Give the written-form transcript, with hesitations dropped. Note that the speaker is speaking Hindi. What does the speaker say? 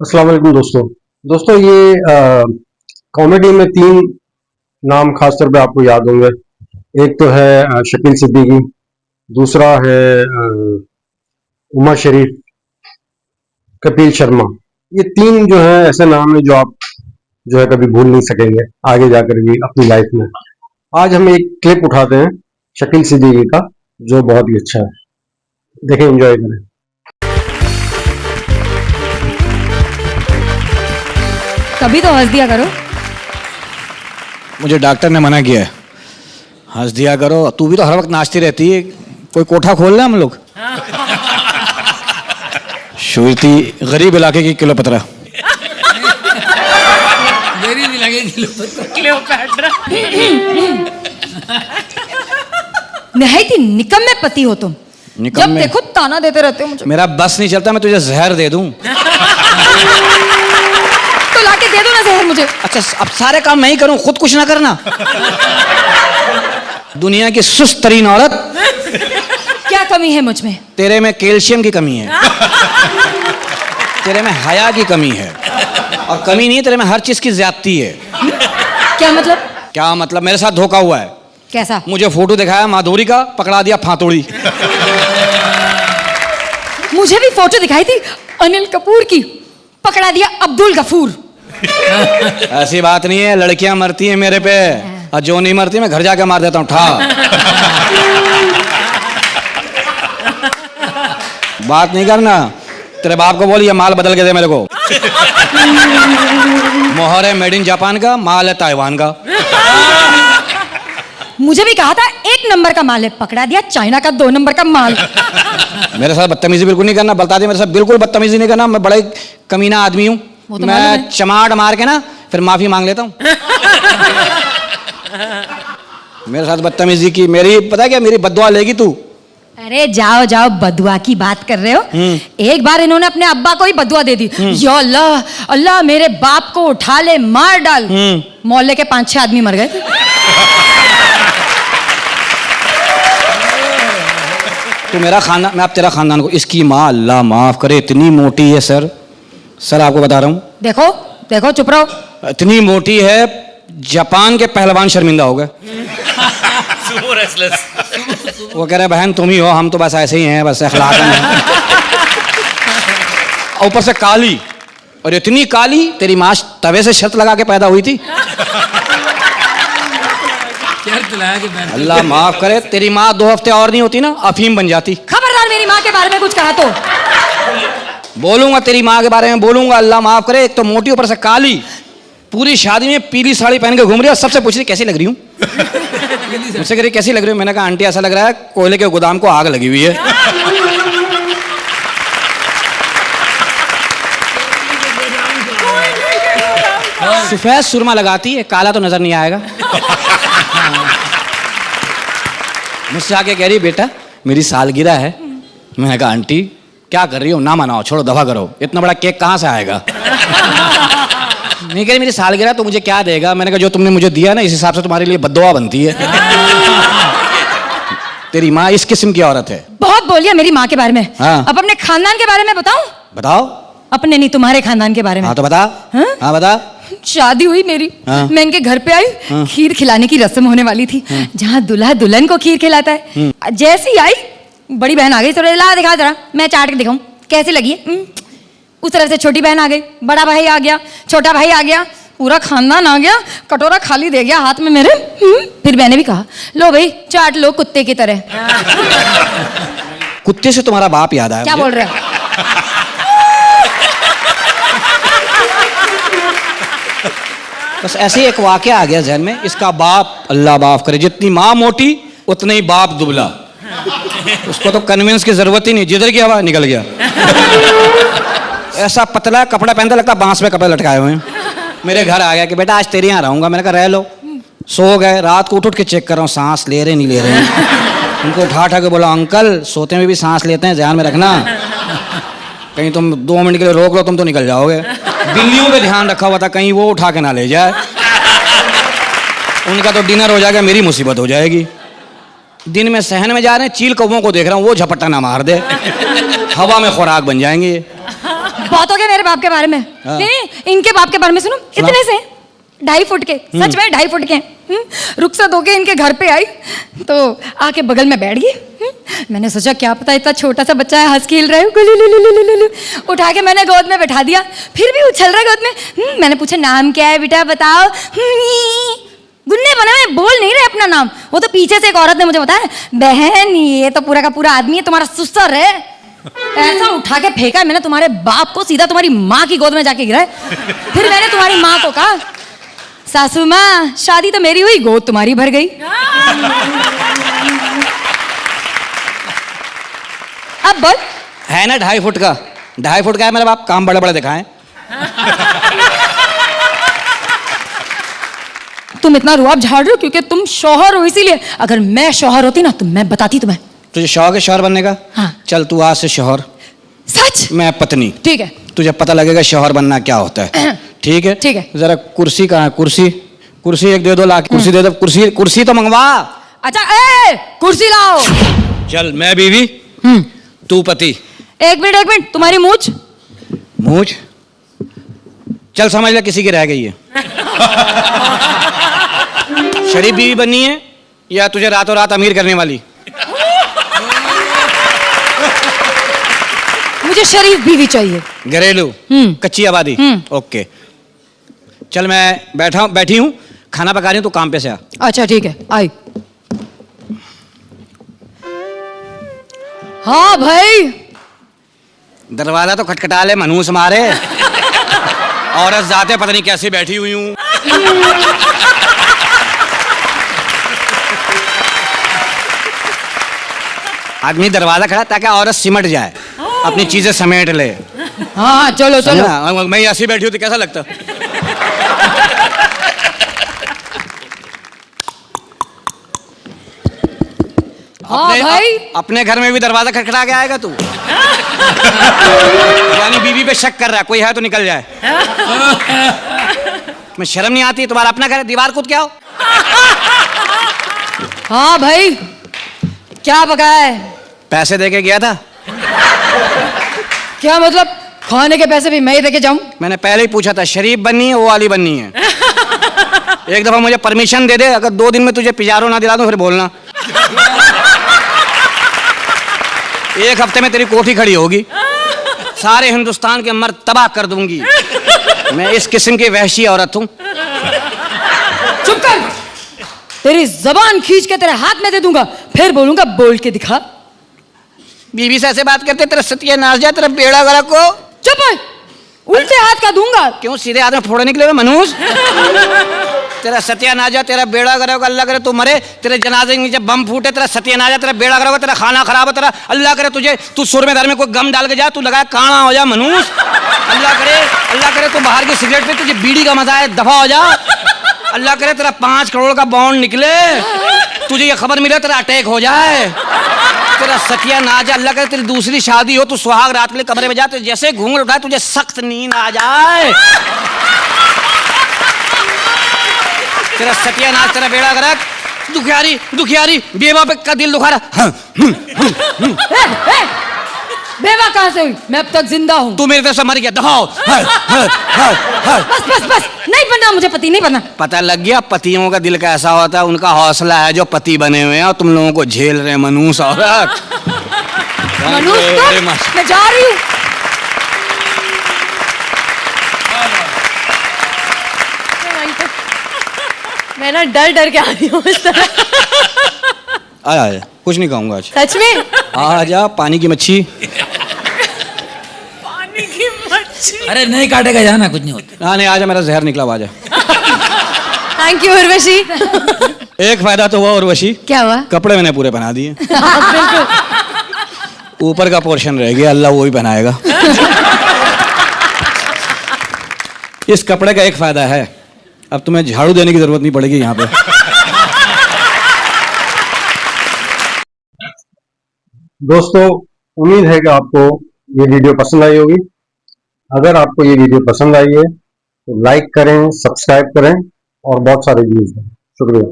अस्सलाम वालेकुम दोस्तों ये कॉमेडी में तीन नाम खासतौर पे आपको याद होंगे। एक तो है शकील सिद्दीकी, दूसरा है उमा शरीफ, कपिल शर्मा। ये तीन जो है ऐसे नाम है जो आप जो है कभी भूल नहीं सकेंगे आगे जाकर भी अपनी लाइफ में। आज हम एक क्लिप उठाते हैं शकील सिद्दीकी का जो बहुत ही अच्छा है, देखें, एंजॉय करें। कभी तो हंस दिया करो। मुझे डॉक्टर ने मना किया है, हंस दिया करो। तू भी तो हर वक्त नाचती रहती है, कोई कोठा खोल ले हम लोग। शुरुती गरीब इलाके की किलो पतरा। गरीब इलाके की क्लियोपैट्रा। निहायत ही निकम्मे पति हो तुम। जब देखो ताना देते रहते हो मुझे। मेरा बस नहीं चलता, मैं तुझे जहर दे दूं। तो लाके दे दो ना जहर मुझे। अच्छा, अब सारे काम मैं ही करूं, खुद कुछ ना करना। दुनिया की सुस्त तरीन औरत। क्या कमी है मुझ में? तेरे में कैल्शियम की कमी है, तेरे में हया की कमी है, और कमी नहीं है, तेरे में हर चीज की ज्यादती है। क्या मतलब? क्या मतलब? मेरे साथ धोखा हुआ है। कैसा? मुझे मुझे फोटो दिखाया माधुरी का, पकड़ा दिया फातोड़ी। मुझे भी फोटो दिखाई थी अनिल कपूर की, पकड़ा दिया अब्दुल गफूर। ऐसी बात नहीं है, लड़कियां मरती हैं मेरे पे, और जो नहीं मरती मैं घर जाके मार देता हूँ ठा। बात नहीं करना। तेरे बाप को बोल ये माल बदल के दे मेरे को। मोहर है मेड इन जापान का, माल है ताइवान का। मुझे भी कहा था 1 नंबर का माल है, पकड़ा दिया चाइना का 2 नंबर का माल। मेरे साथ बदतमीजी बिल्कुल नहीं करना, बता दे मेरे साथ बिल्कुल बदतमीजी नहीं करना। मैं बड़ा कमीना आदमी हूँ। तो मैं चमाट मार के ना फिर माफी मांग लेता हूँ। मेरे साथ बदतमीजी की, मेरी पता है क्या, मेरी बद्दुआ लेगी तू। अरे जाओ जाओ, बदुआ की बात कर रहे हो। एक बार इन्होंने अपने अब्बा को ही बदुआ दे दी। या अल्लाह अल्लाह, मेरे बाप को उठा ले मार डाल। मोहल्ले के 5-6 आदमी मर गए थे। तो मेरा खानदान, मैं आप तेरा खानदान को, इसकी माँ अल्लाह माफ करे इतनी मोटी है सर। सर आपको बता रहा हूँ। देखो देखो, चुप रहो। इतनी मोटी है, जापान के पहलवान शर्मिंदा हो गए। वो कह रहे बहन तुम ही हो, हम तो बस ऐसे ही हैं, बस अखलाकन हैं। ऊपर से काली, और इतनी काली तेरी माँ तवे से शर्त लगा के पैदा हुई थी। अल्लाह माफ करे, तेरी माँ 2 हफ्ते और नहीं होती ना, अफीम बन जाती। खबरदार मेरी माँ के बारे में कुछ कहा तो बोलूंगा, तेरी माँ के बारे में बोलूंगा। अल्लाह माफ करे, एक तो मोटी ऊपर से काली, पूरी शादी में पीली साड़ी पहन के घूम रही है, सबसे पूछ रही कैसी लग रही हूँ। मुझसे कह रही कैसी लग रही हूँ, मैंने कहा आंटी ऐसा लग रहा है कोयले के गोदाम को आग लगी हुई है। सफेद सुरमा लगाती है, काला तो नजर नहीं आएगा। मुझसे आके कह रही बेटा मेरी सालगिरह है। मैंने कहा आंटी क्या कर रही हो, ना मनाओ, छोड़ो, दफा करो, इतना बड़ा केक कहाँ से आएगा। नहीं कह रही मेरी सालगिरह तो मुझे क्या देगा। मैंने कहा जो तुमने मुझे दिया ना, इस हिसाब से तुम्हारे लिए बद्दुआ बनती है। तेरी माँ इस किस्म की औरत है। बहुत बोलिया मेरी माँ के बारे में। हाँ। अब अपने खानदान के बारे में बताऊं? बताओ। अपने नहीं, तुम्हारे खानदान के बारे में। हाँ तो बता। हाँ? हाँ बता। शादी हुई मेरी। हाँ। मैं इनके घर पे आई। हाँ। खीर खिलाने की रस्म होने वाली थी, जहाँ दूल्हा दुल्हन को खीर खिलाता है। जैसे ही आई बड़ी बहन आ गई, तो ला दिखा जरा, मैं चाट के दिखाऊं कैसी लगी है। उस तरफ से छोटी बहन आ गई, बड़ा भाई आ गया, छोटा भाई आ गया, पूरा खानदान आ गया, कटोरा खाली दे गया हाथ में मेरे। फिर मैंने भी कहा लो भाई चाट लो कुत्ते की तरह। कुत्ते से तुम्हारा बाप याद आया। क्या बोल रहे हो? बस ऐसे ही एक वाकया आ गया जहन में। इसका बाप अल्लाह माफ करे, जितनी माँ मोटी उतना ही बाप दुबला। उसको तो कन्विंस की जरूरत ही नहीं, जिधर की हवा निकल गया। ऐसा पतला कपड़ा पहनता लगता बांस में कपड़े लटकाए हुए हैं। मेरे घर आ गया कि बेटा आज तेरे यहाँ रहूंगा। मैंने कहा रह लो। सो गए, रात को उठ के चेक कर रहा हूँ सांस ले रहे नहीं ले रहे। उनको उठा के बोला अंकल सोते में भी सांस लेते हैं, ध्यान में रखना, कहीं तुम 2 मिनट के लिए रोक लो तुम तो निकल जाओगे। बिल्लियों पे ध्यान रखा हुआ था, कहीं वो उठा के ना ले जाए। उनका तो डिनर हो जाएगा, मेरी मुसीबत हो जाएगी। दिन में सहन में जा रहे हैं, चील कौवों को देख रहा हूँ, वो झपट्टा ना मार दे, हवा में खुराक बन जाएंगे। बहुत हो गया मेरे मेरे बाप के बारे में। हाँ। नहीं, इनके बाप के बारे में सुनो। इतने से 2.5 फुट के, सच में 2.5 फुट के। रुखसत होके इनके घर पे आई तो आके बगल में बैठ गई। मैंने सोचा क्या पता इतना छोटा सा बच्चा है, हंस खेल रहा है, गुलुलुलुलुलुलु। उठा के मैंने गोद में बैठा दिया, फिर भी उछल रहा है गोद में। मैंने पूछा नाम क्या है बेटा बताओ। गुन्ने बने हुए बोल नहीं रहे अपना नाम। वो तो पीछे से एक औरत ने मुझे बताया, बहन ये तो पूरा का पूरा आदमी है, तुम्हारा सुसर है। ऐसा उठा के फेंका मैंने तुम्हारे बाप को, सीधा तुम्हारी माँ की गोद में जाके गिरा। फिर मैंने तुम्हारी माँ को कहा, सासू माँ शादी तो मेरी हुई, गोद तुम्हारी भर गई। अब बोल। है ना 2.5 फुट का, 2.5 फुट का है मेरा बाप, काम बड़े बड़े दिखाएं। तुम इतना रुआब झाड़ रहे हो क्योंकि तुम शौहर हो, इसीलिए। अगर मैं शौहर होती ना तो मैं बताती तुम्हें। तुझे शौक है शौहर बनने का? हाँ। चल तू आज से शौहर, सच? मैं पत्नी। ठीक है। तुझे पता लगेगा शौहर बनना क्या होता है। ठीक है? ठीक है। जरा कुर्सी कहाँ है? कुर्सी, कुर्सी एक दे दो, ला कुर्सी दे दो, कुर्सी, कुर्सी तो मंगवा। अच्छा कुर्सी लाओ। चल मैं बीवी, तू पति। एक मिनट, तुम्हारी मूछ? मूछ? चल समझ ले किसी की रह गई है। शरीफ बीवी बननी है या तुझे रातों रात अमीर करने वाली? मुझे शरीफ बीवी चाहिए। घरेलू, कच्ची आबादी। ओके, चल मैं बैठी हूँ, खाना पका रही हूँ, तू काम पे से आ। अच्छा ठीक है, आई। हाँ भाई। दरवाजा तो खटखटा ले, मनहूस मारे। औरत जाते पता नहीं कैसे बैठी हुई हूँ। आदमी दरवाजा खड़ा ताकि औरत सिमट जाए, अपनी चीजें समेट ले। हाँ चलो चलो। मैं ऐसी बैठी हूँ तो कैसा लगता? हाँ भाई। अपने घर में भी दरवाजा खटखटा के आएगा तू? यानी बीवी पे शक कर रहा है, कोई है तो निकल जाए। मैं शर्म नहीं आती? तुम्हारा अपना घर है, दीवार कूद के आओ। हाँ भाई, क्या पकाया है? पैसे दे के गया था। क्या मतलब? खाने के पैसे भी मैं ही दे के जाऊं? मैंने पहले ही पूछा था, शरीफ बननी है वो वाली बननी है। एक दफा मुझे परमिशन दे दे, अगर 2 दिन में तुझे पिजारो ना दिला दूं फिर बोलना। 1 हफ्ते में तेरी कोठी खड़ी होगी, सारे हिंदुस्तान के मर्द तबाह कर दूंगी। मैं इस किस्म की वहशी औरत हूं। चुप कर, तेरी जबान खींच के तेरे हाथ में दे दूंगा, फिर बोलूंगा बोल के दिखा। बीवी से ऐसे बात करते, तेरा सत्यानाश जाए, तेरा बेड़ा गर्क को। चुप है, उल्टे हाथ का दूंगा। क्यों सीधे हाथ में फोड़े निकले हुए मनूस? तेरा सत्यानाश जाए, तेरा बेड़ा गर्क, अल्लाह करे तू मरे, तेरे जनाजे के नीचे बम फूटे, तेरा सत्यानाश जाए, तेरा बेड़ा गर्क, तेरा खाना खराब है, तेरा अल्लाह करे तुझे, तू सुर में दर में कोई गम डाल के जा, तू लगाए काना हो जा मनूस। अल्लाह करे तू बाहर की सिगरेट पे तुझे बीड़ी का मजा है, दफा हो जा। अल्लाह करे तेरा 5 करोड़ का बॉन्ड निकले, तुझे ये खबर मिले तेरा अटैक हो जाए, तेरा सत्यानाश जाए। अल्लाह करे तेरी दूसरी शादी हो, तू सुहाग रात के लिए कमरे में जा, तो जैसे घूंघट उठाए तुझे सख्त नींद आ जाए। तेरा सत्यानाश, तेरा बेड़ा गर्क। दुखियारी बेवा पे का दिल दुखा रहा। बेवा कहाँ से हुई? मैं अब तक जिंदा हूँ। तू मेरे तरफ से मर गया, दफाओ। बस नहीं बनना मुझे, पति नहीं बनना। पता लग गया पतियों का दिल कैसा होता है, उनका हौसला है जो पति बने हुए हैं, और तुम लोगों को झेल रहे हैं मनूस औरत। मनूस तो मैं जा रही हूँ। मैं ना डर के आ रही हूँ इस तरह। आया कुछ नहीं कहूँगा आज। सच में? आ जा, पानी की मच्छी। पानी की मच्छी। अरे नहीं काटेगा, जाना कुछ नहीं होता। हाँ नहीं, आजा, मेरा जहर निकला, आजा। Thank you Urvashi. एक फायदा तो हुआ उर्वशी। क्या हुआ? कपड़े मैंने पूरे पहना दिए। बिल्कुल। ऊपर का पोर्शन रह गया, अल्लाह वो ही पहनाएगा। इस कपड़े का एक फायदा है, अब तुम्हें झाड़ू देने की जरूरत नहीं पड़ेगी यहाँ पे। दोस्तों, उम्मीद है कि आपको ये वीडियो पसंद आई होगी। अगर आपको ये वीडियो पसंद आई है तो लाइक करें, सब्सक्राइब करें और बहुत सारे व्यूज दें। शुक्रिया।